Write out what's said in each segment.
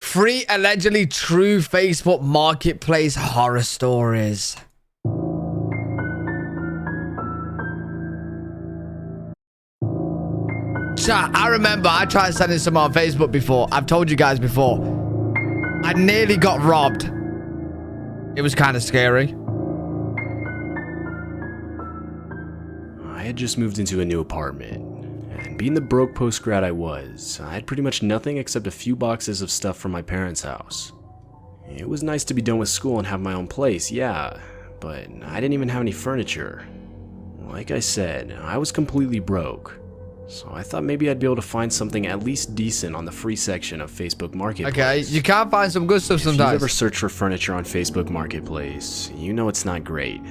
3 allegedly true Facebook Marketplace horror stories. Chat, I remember I tried sending some on Facebook before. I've told you guys before. I nearly got robbed. It was kind of scary. I had just moved into a new apartment, and being the broke post-grad I was, I had pretty much nothing except a few boxes of stuff from my parents' house. It was nice to be done with school and have my own place, yeah, but I didn't even have any furniture. Like I said, I was completely broke, so I thought maybe I'd be able to find something at least decent on the free section of Facebook Marketplace. Okay, you can't find some good stuff sometimes. If you've ever searched for furniture on Facebook Marketplace, you know it's not great.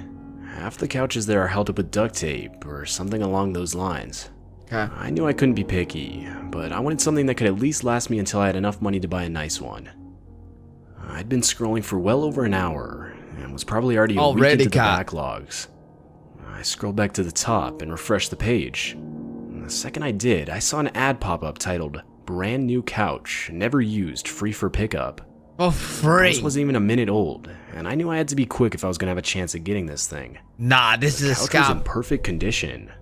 Half the couches there are held up with duct tape or something along those lines. Okay. I knew I couldn't be picky, but I wanted something that could at least last me until I had enough money to buy a nice one. I'd been scrolling for well over an hour and was probably already a week into the backlogs. I scrolled back to the top and refreshed the page. The second I did, I saw an ad pop up titled "Brand New Couch, Never Used, Free for Pickup." For free? This wasn't even a minute old, and I knew I had to be quick if I was going to have a chance at getting this thing. Nah, this is a scam. The couch was in scam. perfect condition.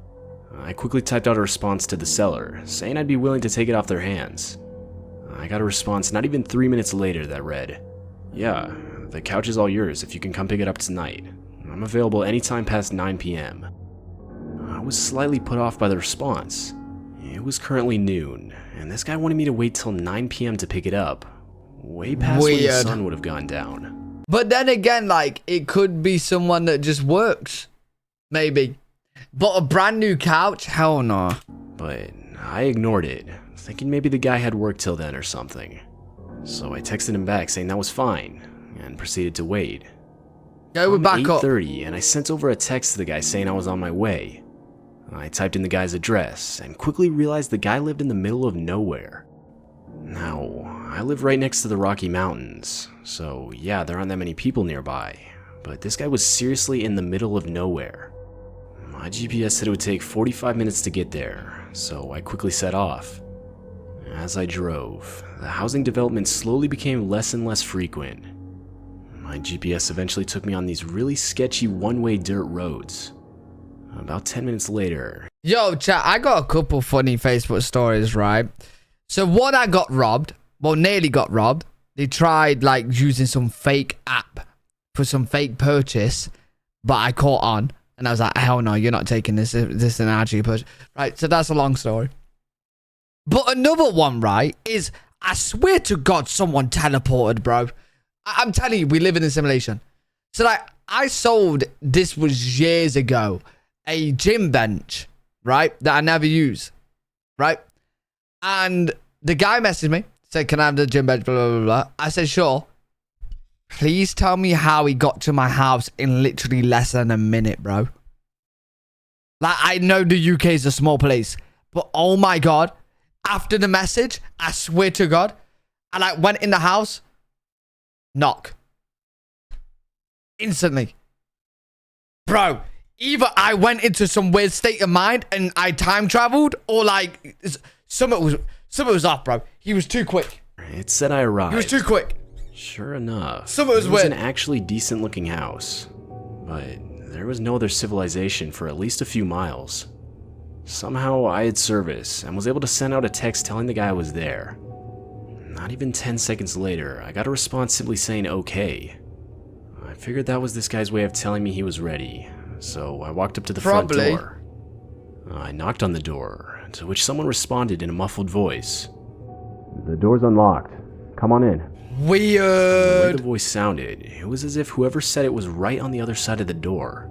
I quickly typed out a response to the seller, saying I'd be willing to take it off their hands. I got a response not even 3 minutes later that read, "Yeah, the couch is all yours if you can come pick it up tonight. I'm available anytime past 9 p.m. I was slightly put off by the response. It was currently noon, and this guy wanted me to wait till 9 p.m. to pick it up. Way past when the sun would have gone down. But then again, like, it could be someone that just works. Maybe. But a brand new couch? Hell no. But I ignored it, thinking maybe the guy had work till then or something. So I texted him back saying that was fine, and proceeded to wait. Go with back up. 8:30, and I sent over a text to the guy saying I was on my way. I typed in the guy's address, and quickly realized the guy lived in the middle of nowhere. Now, I live right next to the Rocky Mountains, so yeah, there aren't that many people nearby, but this guy was seriously in the middle of nowhere. My GPS said it would take 45 minutes to get there, so I quickly set off. As I drove, the housing development slowly became less and less frequent. My GPS eventually took me on these really sketchy one-way dirt roads. About 10 minutes later... Yo, chat, I got a couple funny Facebook stories, right? So one, I got robbed. Well, nearly got robbed. They tried, like, using some fake app for some fake purchase, but I caught on. And I was like, hell no, you're not taking this. This is an actual purchase. Right, so that's a long story. But another one, right, is, I swear to God, someone teleported, bro. I'm telling you, we live in a simulation. So, like, I sold, this was years ago, a gym bench, right, that I never use, right? And the guy messaged me, said, can I have the gym bench, blah, blah, blah, blah. I said, sure. Please tell me how he got to my house in literally less than a minute, bro. Like, I know the UK is a small place, but oh my God, after the message, I swear to God, I like went in the house, knock. Instantly. Bro, either I went into some weird state of mind and I time traveled, or like something was off, bro. He was too quick. It said I arrived. He was too quick. Sure enough, something was it was weird. An actually decent looking house, but there was no other civilization for at least a few miles. Somehow I had service and was able to send out a text telling the guy I was there. Not even 10 seconds later, I got a response simply saying okay. I figured that was this guy's way of telling me he was ready, so I walked up to the front door. I knocked on the door, to which someone responded in a muffled voice. The door's unlocked. Come on in. Weird. The way the voice sounded, it was as if whoever said it was right on the other side of the door.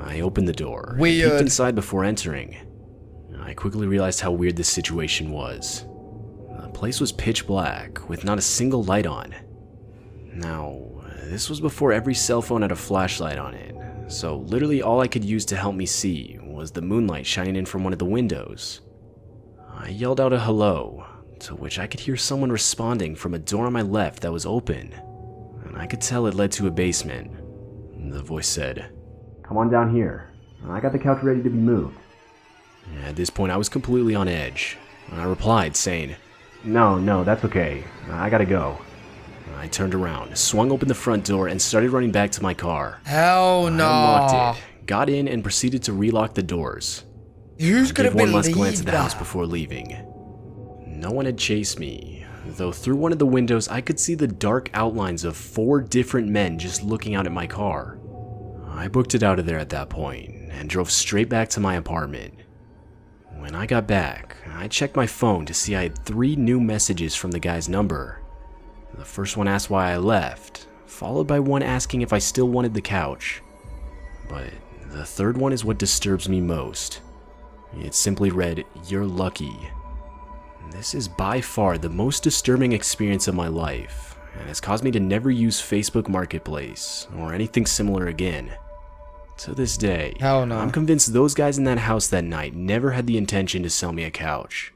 I opened the door, weird. And peeked inside before entering. I quickly realized how weird this situation was. The place was pitch black, with not a single light on. Now, this was before every cell phone had a flashlight on it, so literally all I could use to help me see was the moonlight shining in from one of the windows. I yelled out a hello, to which I could hear someone responding from a door on my left that was open, and I could tell it led to a basement. The voice said, "Come on down here. I got the couch ready to be moved." At this point, I was completely on edge, and I replied saying, No, that's okay. I gotta go. I turned around, swung open the front door, and started running back to my car. Hell no. I unlocked it, got in, and proceeded to relock the doors. Who's gonna Gave one last believe glance at the house that? before leaving. No one had chased me, though through one of the windows I could see the dark outlines of 4 different men just looking out at my car. I booked it out of there at that point and drove straight back to my apartment. When I got back, I checked my phone to see I had 3 new messages from the guy's number. The first one asked why I left, followed by one asking if I still wanted the couch. But the third one is what disturbs me most. It simply read, "You're lucky." This is by far the most disturbing experience of my life, and has caused me to never use Facebook Marketplace or anything similar again. To this day, Hell no. I'm convinced those guys in that house that night never had the intention to sell me a couch.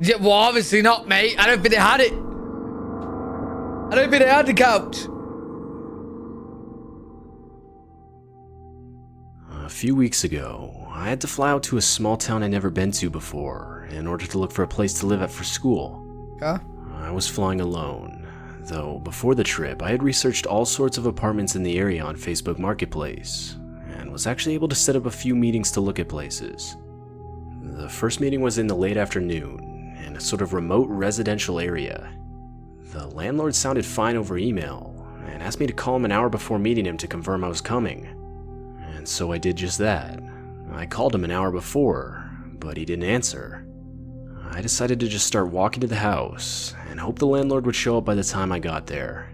Yeah, well, obviously not, mate. I don't think they had it. I don't think they had the couch. A few weeks ago, I had to fly out to a small town I'd never been to before in order to look for a place to live at for school. Okay. I was flying alone, though before the trip I had researched all sorts of apartments in the area on Facebook Marketplace, and was actually able to set up a few meetings to look at places. The first meeting was in the late afternoon, in a sort of remote residential area. The landlord sounded fine over email, and asked me to call him an hour before meeting him to confirm I was coming. And so I did just that. I called him an hour before, but he didn't answer. I decided to just start walking to the house, and hope the landlord would show up by the time I got there.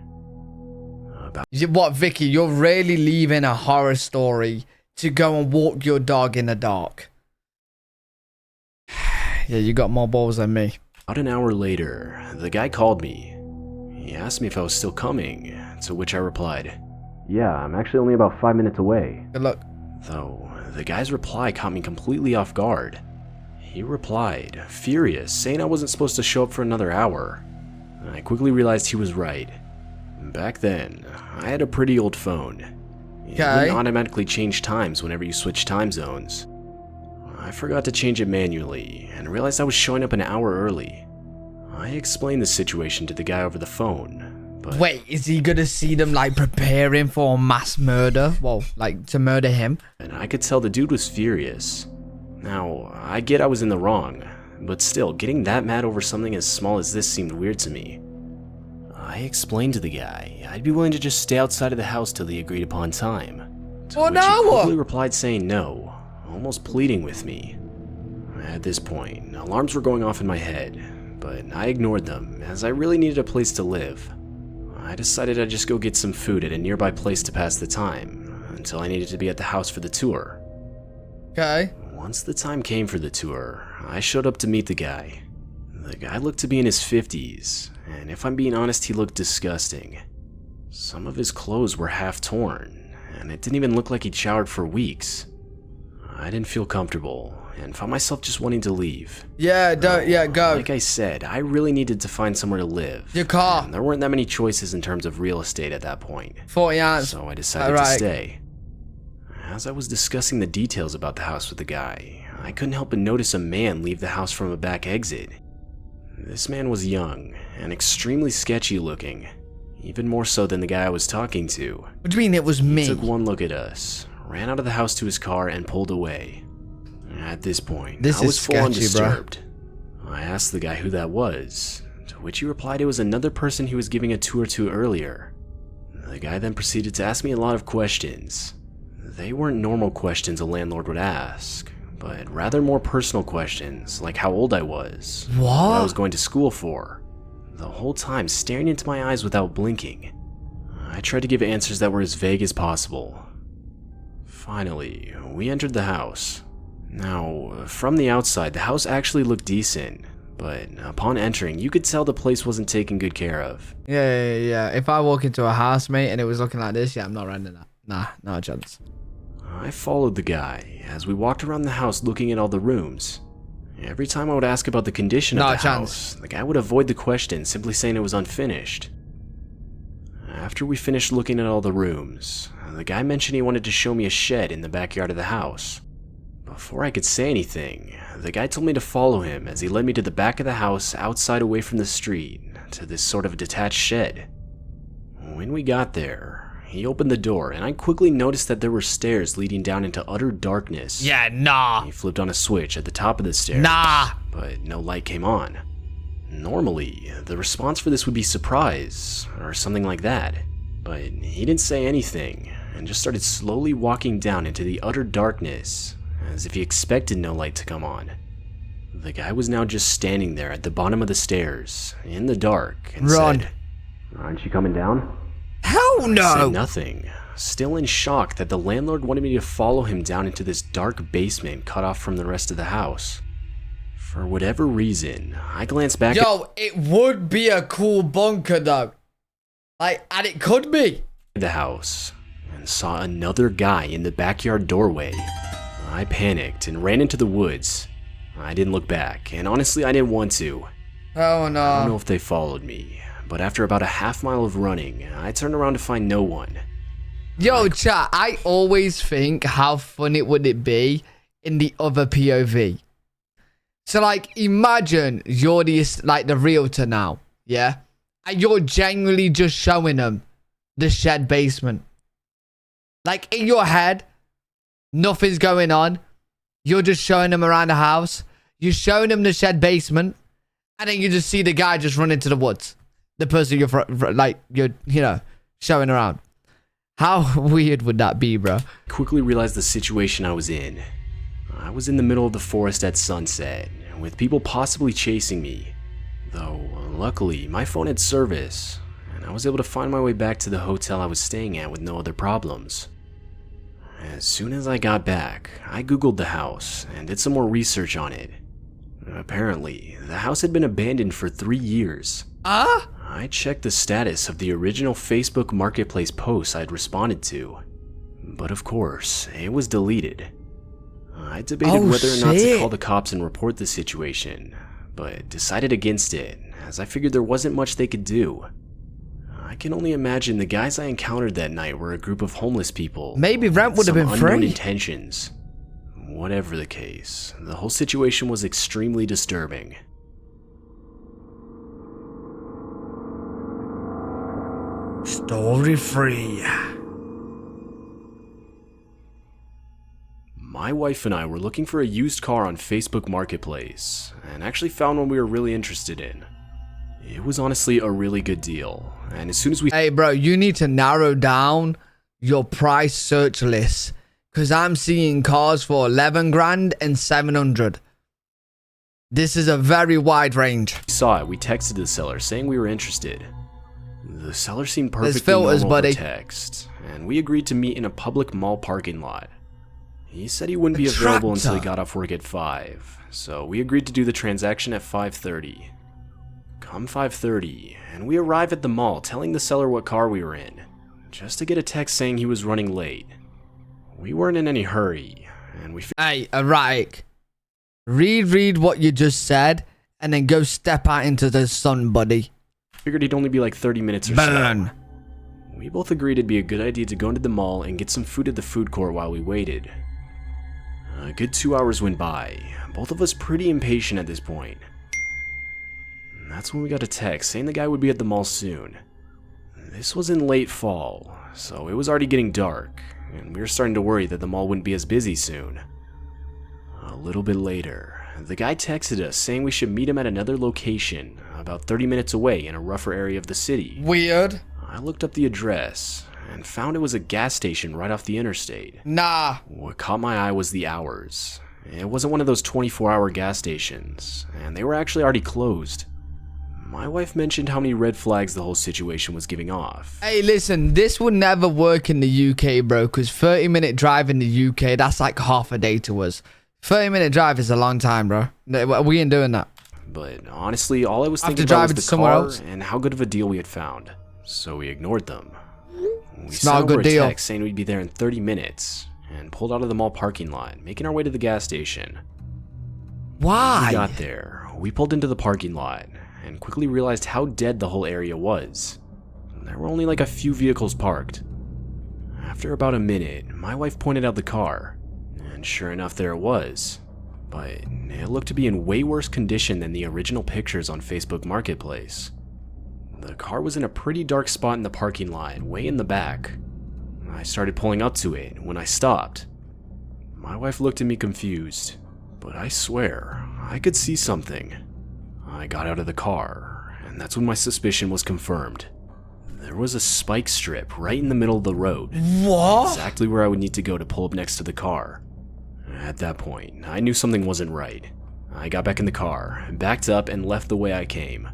What, Vicky? You're really leaving a horror story to go and walk your dog in the dark? Yeah, you got more balls than me. About an hour later, the guy called me. He asked me if I was still coming, to which I replied, "Yeah, I'm actually only about 5 minutes away." Good luck. Though, the guy's reply caught me completely off guard. He replied, furious, saying I wasn't supposed to show up for another hour. I quickly realized he was right. Back then, I had a pretty old phone. It Okay. wouldn't automatically change times whenever you switch time zones. I forgot to change it manually, and realized I was showing up an hour early. I explained the situation to the guy over the phone, but Wait, is he gonna see them like preparing for a mass murder? Well, like to murder him? and I could tell the dude was furious. Now, I get I was in the wrong, but still, getting that mad over something as small as this seemed weird to me. I explained to the guy I'd be willing to just stay outside of the house till the agreed upon time. To Oh, which he no! quickly replied saying no, almost pleading with me. At this point, alarms were going off in my head, but I ignored them as I really needed a place to live. I decided I'd just go get some food at a nearby place to pass the time, until I needed to be at the house for the tour. Okay. Once the time came for the tour, I showed up to meet the guy. The guy looked to be in his 50s, and if I'm being honest, he looked disgusting. Some of his clothes were half torn, and it didn't even look like he'd showered for weeks. I didn't feel comfortable, and found myself just wanting to leave. Yeah, don't. Yeah, go. Like I said, I really needed to find somewhere to live. Your car. And there weren't that many choices in terms of real estate at that point. 40 ounce. So I decided to Alright. stay. As I was discussing the details about the house with the guy, I couldn't help but notice a man leave the house from a back exit. This man was young and extremely sketchy looking, even more so than the guy I was talking to. What do you mean it was He me? took one look at us, ran out of the house to his car, and pulled away. At this point, This I was is full on sketchy, bro. disturbed. I asked the guy who that was, to which he replied it was another person he was giving a tour to earlier. The guy then proceeded to ask me a lot of questions. They weren't normal questions a landlord would ask, but rather more personal questions, like how old I was, what I was What? going to school for, the whole time staring into my eyes without blinking. I tried to give answers that were as vague as possible. Finally, we entered the house. Now, from the outside, the house actually looked decent, but upon entering, you could tell the place wasn't taken good care of. Yeah. If I walk into a house, mate, and it was looking like this, yeah, I'm not renting that. Nah, no chance. I followed the guy as we walked around the house looking at all the rooms. Every time I would ask about the condition No of the chance. house, the guy would avoid the question, simply saying it was unfinished. After we finished looking at all the rooms, the guy mentioned he wanted to show me a shed in the backyard of the house. Before I could say anything, the guy told me to follow him as he led me to the back of the house outside away from the street, to this sort of detached shed. When we got there, he opened the door and I quickly noticed that there were stairs leading down into utter darkness. Yeah, nah. He flipped on a switch at the top of the stairs, Nah. but no light came on. Normally, the response for this would be surprise or something like that, but he didn't say anything and just started slowly walking down into the utter darkness, as if he expected no light to come on. The guy was now just standing there at the bottom of the stairs, in the dark, and Run. said, "Aren't you coming down?" Hell I no. said nothing, still in shock that the landlord wanted me to follow him down into this dark basement cut off from the rest of the house. For whatever reason, I glanced back Yo, it would be a cool bunker though. Like, and it could be. at the house and saw another guy in the backyard doorway. I panicked and ran into the woods. I didn't look back, and honestly, I didn't want to. Oh I don't no. know if they followed me, but after about a half mile of running, I turned around to find no one. Yo, chat, I always think how funny would it be in the other POV. So, like, imagine you're the realtor now, yeah? And you're genuinely just showing them the shed basement. Like, in your head, nothing's going on. You're just showing them around the house. You're showing them the shed basement. And then you just see the guy just run into the woods. The person you're showing around. How weird would that be, bro? Quickly realized the situation I was in. I was in the middle of the forest at sunset, with people possibly chasing me. Though, luckily, my phone had service, and I was able to find my way back to the hotel I was staying at with no other problems. As soon as I got back, I googled the house and did some more research on it. Apparently, the house had been abandoned for 3 years. I checked the status of the original Facebook Marketplace posts I'd responded to, but of course, it was deleted. I debated whether or not to call the cops and report the situation, but decided against it, as I figured there wasn't much they could do. I can only imagine the guys I encountered that night were a group of homeless people. Maybe rent would have been unknown free. intentions. Whatever the case, the whole situation was extremely disturbing. Story free. My wife and I were looking for a used car on Facebook Marketplace, and actually found one we were really interested in. It was honestly a really good deal, and as soon as we Hey, bro, you need to narrow down your price search list. Because I'm seeing cars for 11 grand and 700. This is a very wide range. saw it, we texted the seller saying we were interested. The seller seemed There's perfectly filters, normal buddy. for text, and we agreed to meet in a public mall parking lot. He said he wouldn't be A available until he tractor. got off work at 5, so we agreed to do the transaction at 5:30. Come 5:30, and we arrive at the mall telling the seller what car we were in, just to get a text saying he was running late. We weren't in any hurry, and we Hey, erratic. Read what you just said, and then go step out into the sun, buddy. figured he'd only be like 30 minutes or Burn. so. We both agreed it'd be a good idea to go into the mall and get some food at the food court while we waited. A good 2 hours went by, both of us pretty impatient at this point. And that's when we got a text saying the guy would be at the mall soon. This was in late fall, so it was already getting dark, and we were starting to worry that the mall wouldn't be as busy soon. A little bit later, the guy texted us saying we should meet him at another location, about 30 minutes away in a rougher area of the city. Weird. I looked up the address and found it was a gas station right off the interstate. Nah. What caught my eye was the hours. It wasn't one of those 24-hour gas stations, and they were actually already closed. My wife mentioned how many red flags the whole situation was giving off. Hey, listen, this would never work in the UK, bro, because 30-minute drive in the UK, that's like half a day to us. 30-minute drive is a long time, bro. We ain't doing that. But honestly, all I was I have thinking to about drive was it the somewhere car else. and how good of a deal we had found. So we ignored them. We It's sent not a over good deal. text saying we'd be there in 30 minutes and pulled out of the mall parking lot, making our way to the gas station. When Why? we got there, we pulled into the parking lot and quickly realized how dead the whole area was. There were only like a few vehicles parked. After about a minute, my wife pointed out the car, And sure enough, there it was. But it looked to be in way worse condition than the original pictures on Facebook Marketplace. The car was in a pretty dark spot in the parking lot, way in the back. I started pulling up to it when I stopped. My wife looked at me confused, but I swear, I could see something. I got out of the car, and that's when my suspicion was confirmed. There was a spike strip right in the middle of the road. What? Exactly where I would need to go to pull up next to the car. At that point, I knew something wasn't right. I got back in the car, backed up, and left the way I came.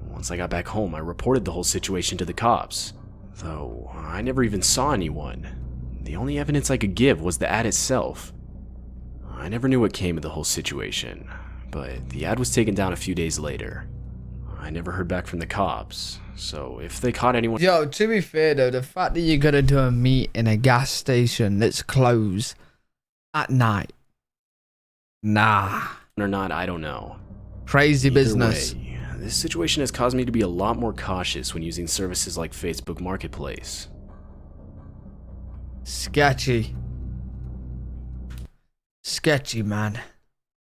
Once I got back home, I reported the whole situation to the cops, though I never even saw anyone. The only evidence I could give was the ad itself. I never knew what came of the whole situation, but the ad was taken down a few days later. I never heard back from the cops, so if they caught anyone... Yo, to be fair though, the fact that you're gonna do a meet in a gas station that's closed at night. Nah. or not, I don't know. Crazy Either business. way, this situation has caused me to be a lot more cautious when using services like Facebook Marketplace. Sketchy. Sketchy, man.